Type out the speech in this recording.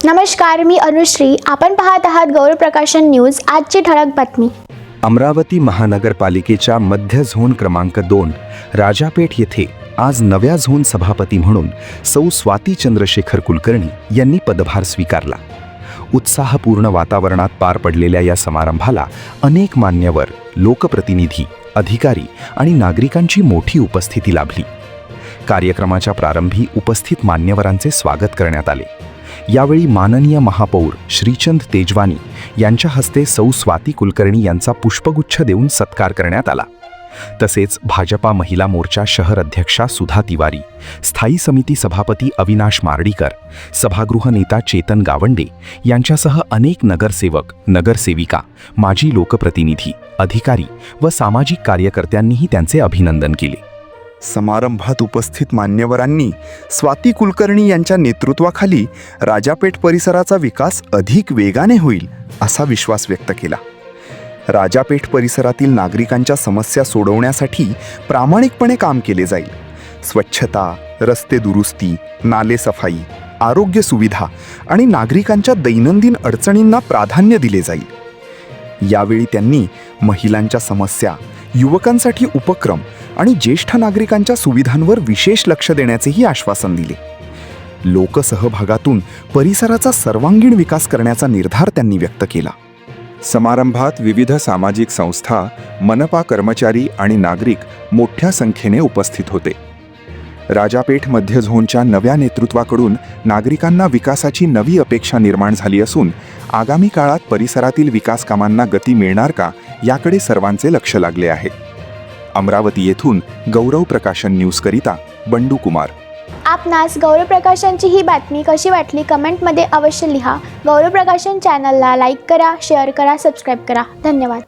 नमस्कार, मी अनुश्री. आपण पाहत आहात गौरव प्रकाशन न्यूज. आजची ठळक बातमी. अमरावती महानगरपालिकेच्या मध्य झोन क्रमांक 2 राजापेठ येथे आज नव्या झोन सभापती म्हणून सौ स्वाती चंद्रशेखर कुलकर्णी यांनी पदभार स्वीकारला. उत्साहपूर्ण वातावरणात पार पडलेल्या या समारंभाला अनेक मान्यवर, लोकप्रतिनिधी, अधिकारी आणि नागरिकांची मोठी उपस्थिती लाभली. कार्यक्रमाच्या प्रारंभी उपस्थित मान्यवरांचे स्वागत करण्यात आले. यावेळी माननीय महापौर श्रीचंद तेजवानी यांच्या हस्ते सौ स्वाती कुलकर्णी यांचा पुष्पगुच्छ देऊन सत्कार करण्यात आला. तसेच भाजपा महिला मोर्चा शहर अध्यक्षा सुधा तिवारी, स्थायी समिती सभापती अविनाश मार्डीकर, सभागृह नेता चेतन गावंडे यांच्यासह अनेक नगरसेवक, नगरसेविका, माजी लोकप्रतिनिधी, अधिकारी व सामाजिक कार्यकर्त्यांनीही त्यांचे अभिनंदन केले. समारंभात उपस्थित मान्यवरांनी स्वाती कुलकर्णी यांच्या नेतृत्वाखाली राजापेठ परिसराचा विकास अधिक वेगाने होईल असा विश्वास व्यक्त केला. राजापेठ परिसरातील नागरिकांच्या समस्या सोडवण्यासाठी प्रामाणिकपणे काम केले जाईल. स्वच्छता, रस्ते दुरुस्ती, नाले सफाई, आरोग्य सुविधा आणि नागरिकांच्या दैनंदिन अडचणींना प्राधान्य दिले जाईल. यावेळी त्यांनी महिलांच्या समस्या, युवकांसाठी उपक्रम आणि ज्येष्ठ नागरिकांच्या सुविधांवर विशेष लक्ष देण्याचेही आश्वासन दिले. लोकसहभागातून परिसराचा सर्वांगीण विकास करण्याचा निर्धार त्यांनी व्यक्त केला. समारंभात विविध सामाजिक संस्था, मनपा कर्मचारी आणि नागरिक मोठ्या संख्येने उपस्थित होते. राजापेठ मध्य झोनच्या नव्या नेतृत्वाकडून नागरिकांना विकासाची नवी अपेक्षा निर्माण झाली असून आगामी काळात परिसरातील विकास कामांना गती मिळणार का याकडे सर्वांचे लक्ष लागले आहे. अमरावती येथून गौरव प्रकाशन न्यूजकरिता बंडू कुमार. आपणास गौरव प्रकाशनची ही बातमी कशी वाटली कमेंटमध्ये अवश्य लिहा. गौरव प्रकाशन चॅनलला लाईक करा, शेअर करा, सबस्क्राईब करा. धन्यवाद.